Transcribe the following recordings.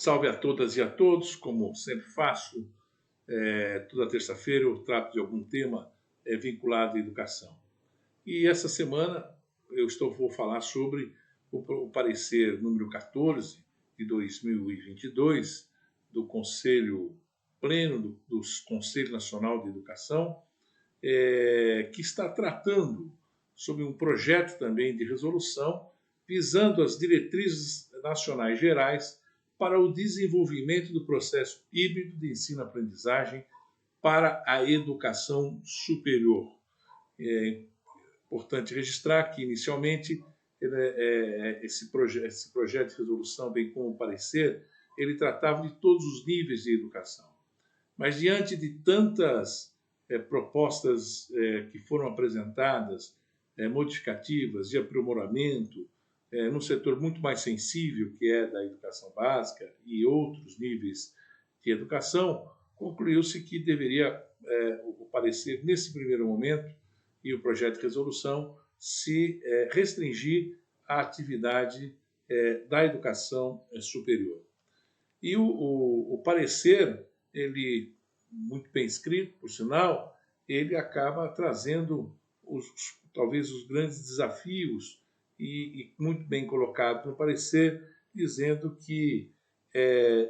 Salve a todas e a todos, como sempre faço, toda terça-feira eu trato de algum tema vinculado à educação. E essa semana vou falar sobre o parecer número 14 de 2022 do Conselho Pleno do Conselho Nacional de Educação, que está tratando sobre um projeto também de resolução visando as diretrizes nacionais gerais para o desenvolvimento do processo híbrido de ensino-aprendizagem para a educação superior. É importante registrar que, inicialmente, esse projeto de resolução, bem como o parecer, ele tratava de todos os níveis de educação. Mas, diante de tantas propostas que foram apresentadas, modificativas, de aprimoramento, num setor muito mais sensível, que é da educação básica e outros níveis de educação, concluiu-se que deveria o parecer, nesse primeiro momento, e o projeto de resolução, se restringir à atividade da educação superior. E o parecer, ele, muito bem escrito, por sinal, ele acaba trazendo talvez os grandes desafios e muito bem colocado no parecer, dizendo que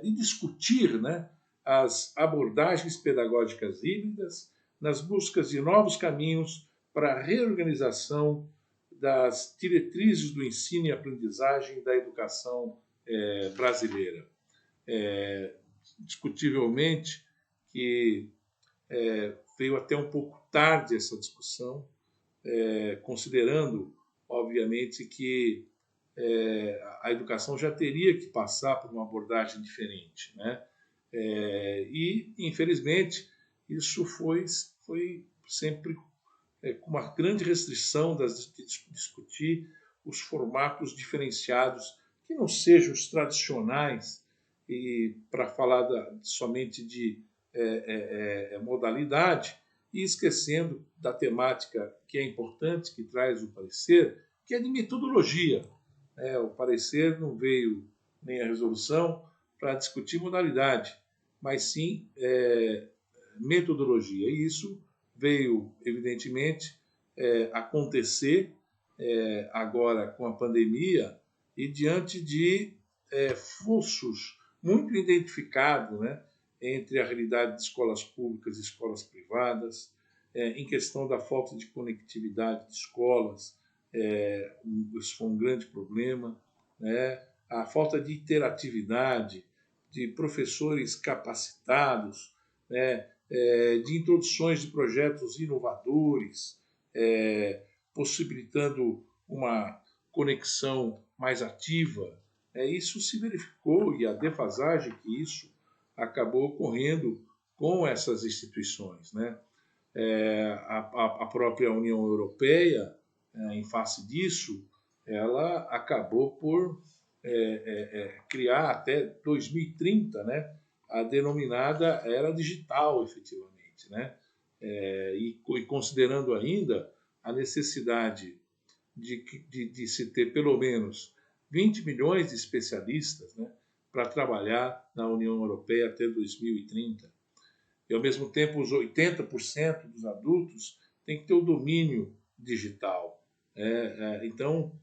de discutir, né, as abordagens pedagógicas híbridas nas buscas de novos caminhos para a reorganização das diretrizes do ensino e aprendizagem da educação brasileira. Discutivelmente que veio até um pouco tarde essa discussão, considerando, obviamente, que a educação já teria que passar por uma abordagem diferente, né? E, infelizmente, isso foi sempre com uma grande restrição de discutir os formatos diferenciados, que não sejam os tradicionais, e para falar somente de modalidade, e esquecendo da temática que é importante, que traz o parecer, que é de metodologia. O parecer não veio nem a resolução para discutir modalidade, mas sim metodologia. E isso veio, evidentemente, acontecer agora com a pandemia e diante de fluxos muito identificados, né, entre a realidade de escolas públicas e escolas privadas, em questão da falta de conectividade de escolas, isso foi um grande problema, né? A falta de interatividade, de professores capacitados, né? De introduções de projetos inovadores, possibilitando uma conexão mais ativa. Isso se verificou, e a defasagem que isso acabou ocorrendo com essas instituições, né? A própria União Europeia, em face disso, ela acabou por criar até 2030, né, a denominada era digital, efetivamente, né? E considerando ainda a necessidade de se ter pelo menos 20 milhões de especialistas, né, para trabalhar na União Europeia até 2030. E, ao mesmo tempo, os 80% dos adultos têm que ter o domínio digital. Então,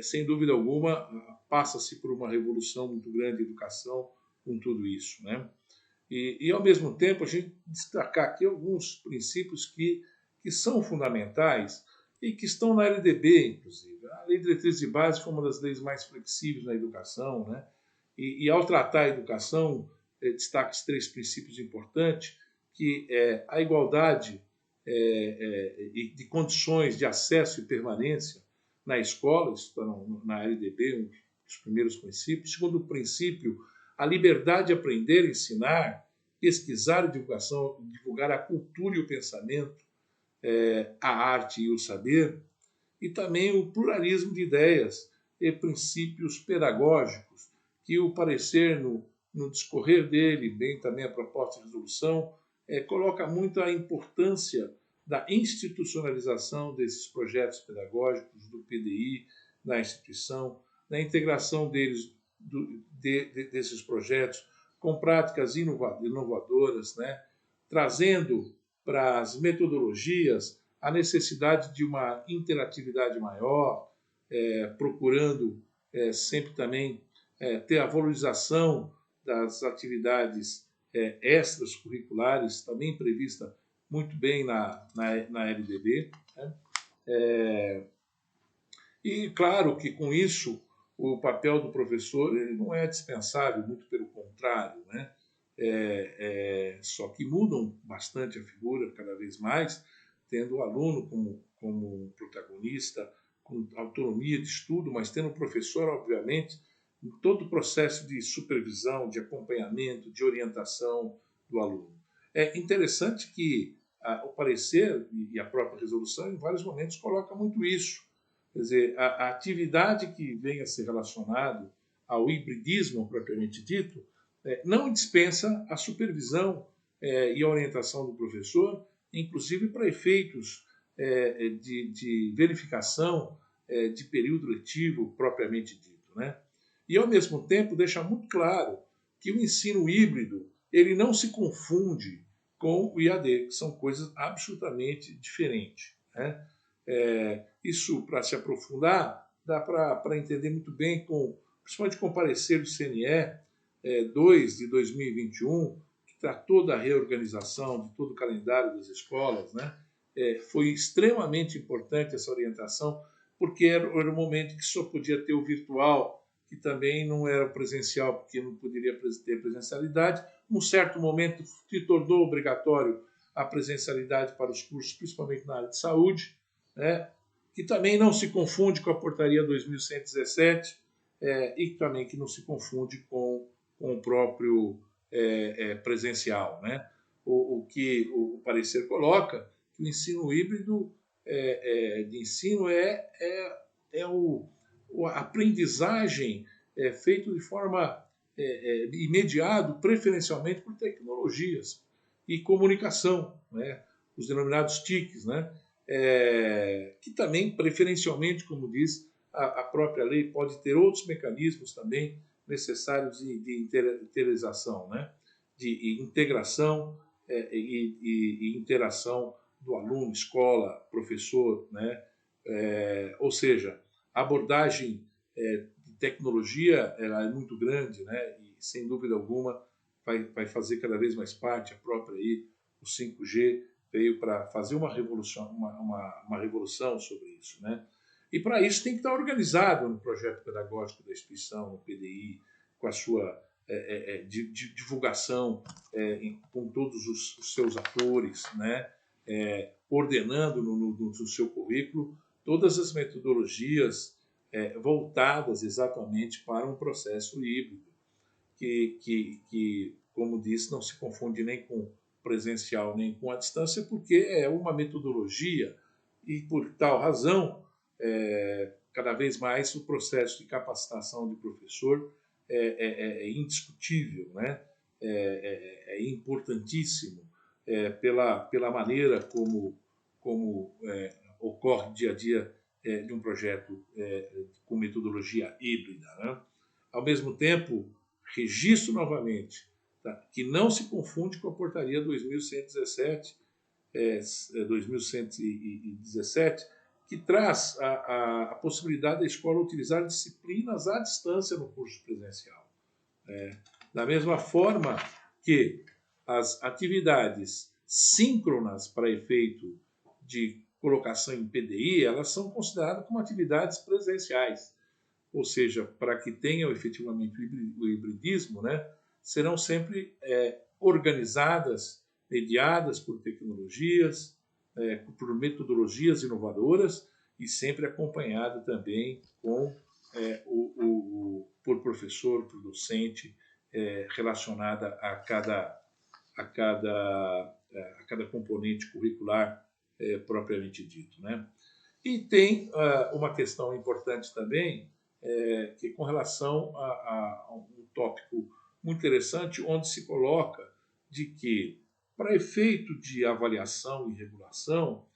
sem dúvida alguma, passa-se por uma revolução muito grande de educação com tudo isso, né? E, ao mesmo tempo, a gente destacar aqui alguns princípios que são fundamentais e que estão na LDB, inclusive. A Lei de Diretrizes de Base foi uma das leis mais flexíveis na educação, né? E ao tratar a educação, destaca-se 3 princípios importantes, que é a igualdade de condições de acesso e permanência na escola, isso está na LDB, um dos primeiros princípios. Segundo princípio, a liberdade de aprender, ensinar, pesquisar e divulgar a cultura e o pensamento, a arte e o saber, e também o pluralismo de ideias e princípios pedagógicos, que o parecer, no discorrer dele, bem também a proposta de resolução, coloca muito a importância da institucionalização desses projetos pedagógicos, do PDI, na instituição, da integração deles desses projetos, com práticas inovadoras, né? Trazendo para as metodologias a necessidade de uma interatividade maior, procurando sempre também ter a valorização das atividades extras curriculares, também prevista muito bem na LDB. Né? E, claro, que com isso o papel do professor ele não é dispensável, muito pelo contrário, né? Só que mudam bastante a figura cada vez mais, tendo o aluno como protagonista, com autonomia de estudo, mas tendo o professor, obviamente, em todo o processo de supervisão, de acompanhamento, de orientação do aluno. É interessante que o parecer e a própria resolução, em vários momentos, coloca muito isso. Quer dizer, a atividade que venha a ser relacionada ao hibridismo, propriamente dito, não dispensa a supervisão e a orientação do professor, inclusive para efeitos de verificação de período letivo propriamente dito, né? E, ao mesmo tempo, deixa muito claro que o ensino híbrido ele não se confunde com o IAD, que são coisas absolutamente diferentes, né? Isso, para se aprofundar, dá para entender muito bem, principalmente com o parecer do CNE 2 de 2021, que tratou da reorganização de todo o calendário das escolas, né? Foi extremamente importante essa orientação, porque era um momento que só podia ter o virtual, que também não era presencial, porque não poderia ter presencialidade. Num certo momento, se tornou obrigatório a presencialidade para os cursos, principalmente na área de saúde, né? Que também não se confunde com a portaria 2117 e também que não se confunde com o próprio presencial, né? O que o parecer coloca, que o ensino híbrido de ensino a aprendizagem feito de forma imediata, preferencialmente por tecnologias e comunicação, né? Os denominados TICs, né? Que também, preferencialmente, como diz a própria lei, pode ter outros mecanismos também necessários de interiorização, né? De integração e interação do aluno, escola, professor, né? Ou seja, a abordagem de tecnologia ela é muito grande, né? E, sem dúvida alguma, vai fazer cada vez mais parte, a própria aí, o 5G veio para fazer uma revolução, uma revolução sobre isso, né? E para isso tem que estar organizado no projeto pedagógico da instituição, no PDI, com a sua divulgação com todos os seus atores, né? Ordenando no seu currículo todas as metodologias voltadas exatamente para um processo híbrido, que, como disse, não se confunde nem com presencial nem com a distância, porque é uma metodologia e, por tal razão, cada vez mais o processo de capacitação de professor é indiscutível, né? É importantíssimo pela maneira como ocorre dia a dia de um projeto com metodologia híbrida, né? Ao mesmo tempo, registro novamente, tá? Que não se confunde com a portaria 2117, 2117, que traz a possibilidade da escola utilizar disciplinas à distância no curso presencial. Da mesma forma que as atividades síncronas para efeito de colocação em PDI, elas são consideradas como atividades presenciais. Ou seja, para que tenham efetivamente o hibridismo, né, serão sempre organizadas, mediadas por tecnologias, por metodologias inovadoras e sempre acompanhado também por professor, por docente, relacionada a cada componente curricular propriamente dito, né? E tem uma questão importante também, que com relação a um tópico muito interessante, onde se coloca de que, para efeito de avaliação e regulação,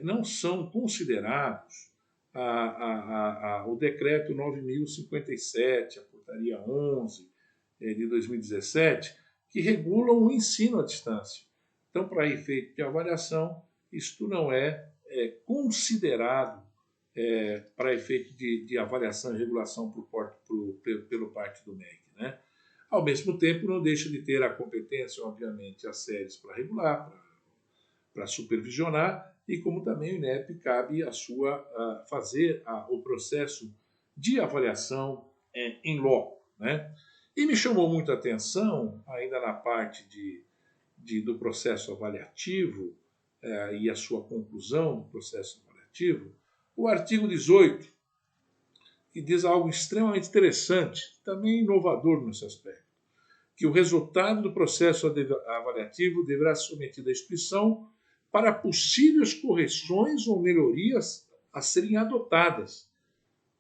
não são considerados o decreto 9.057, a portaria 11 de 2017, que regulam o ensino à distância. Então, para efeito de avaliação, isto não é considerado para efeito de avaliação e regulação pelo parte do MEC, né? Ao mesmo tempo, não deixa de ter a competência, obviamente, as séries para regular, para supervisionar, e como também o INEP cabe fazer o processo de avaliação em loco, né? E me chamou muita atenção, ainda na parte do processo avaliativo e a sua conclusão do processo avaliativo, o artigo 18, que diz algo extremamente interessante, também inovador nesse aspecto, que o resultado do processo avaliativo deverá ser submetido à instituição para possíveis correções ou melhorias a serem adotadas,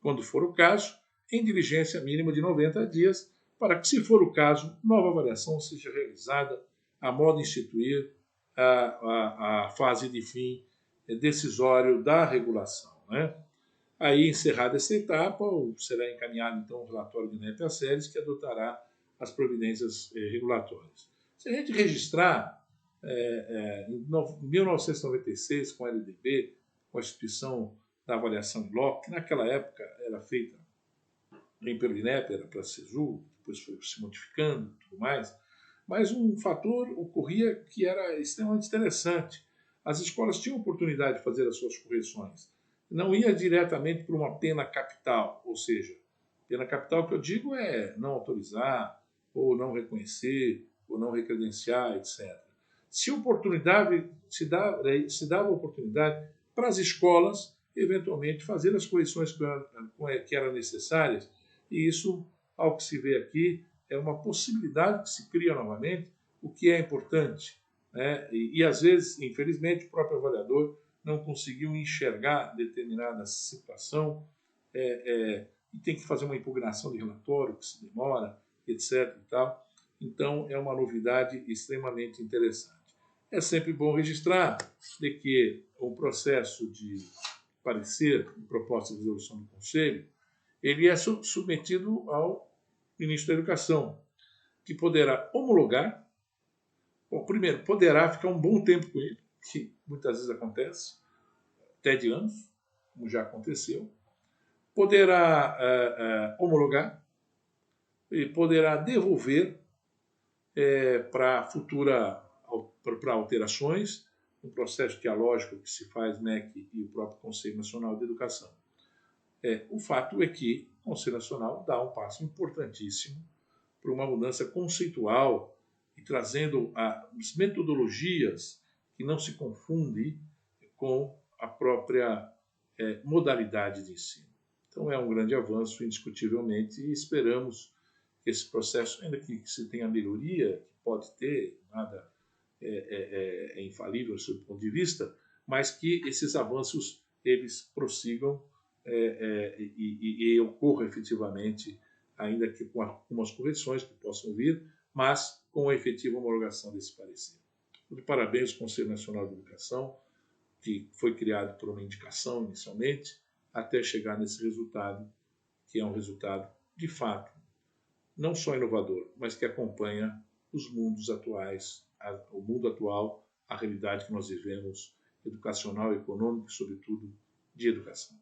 quando for o caso, em diligência mínima de 90 dias, para que, se for o caso, nova avaliação seja realizada a modo de instituir a fase de fim decisório da regulação, né? Aí, encerrada essa etapa, será encaminhado então o relatório do INEP às séries, que adotará as providências regulatórias. Se a gente registrar, em 1996, com a LDB, com a instituição da avaliação em loco, que naquela época era feita pelo INEP, era para a CESU, depois foi se modificando e tudo mais, mas um fator ocorria que era extremamente interessante. As escolas tinham oportunidade de fazer as suas correções. Não ia diretamente para uma pena capital, ou seja, pena capital que eu digo é não autorizar, ou não reconhecer, ou não recredenciar, etc. Se dava oportunidade para as escolas, eventualmente, fazer as correções que eram necessárias, e isso, ao que se vê aqui, é uma possibilidade que se cria novamente, o que é importante, né? E às vezes, infelizmente, o próprio avaliador não conseguiu enxergar determinada situação e tem que fazer uma impugnação de relatório que se demora, etc. e tal. Então, é uma novidade extremamente interessante. É sempre bom registrar de que o processo de parecer de proposta de resolução do Conselho, ele é submetido ao Ministro da Educação, que poderá homologar. Bom, primeiro, poderá ficar um bom tempo com ele, que muitas vezes acontece, até de anos, como já aconteceu. Poderá homologar e poderá devolver para alterações, um processo dialógico que se faz MEC e o próprio Conselho Nacional de Educação. O fato é que o Conselho Nacional dá um passo importantíssimo para uma mudança conceitual e trazendo as metodologias que não se confundem com a própria modalidade de ensino. Então é um grande avanço, indiscutivelmente, e esperamos que esse processo, ainda que se tenha melhoria, que pode ter, nada é infalível do seu ponto de vista, mas que esses avanços eles prossigam e ocorram efetivamente, ainda que com algumas correções que possam vir, mas com a efetiva homologação desse parecer. De parabéns ao Conselho Nacional de Educação, que foi criado por uma indicação inicialmente, até chegar nesse resultado, que é um resultado, de fato, não só inovador, mas que acompanha os mundos atuais, o mundo atual, a realidade que nós vivemos, educacional, econômica e, sobretudo, de educação.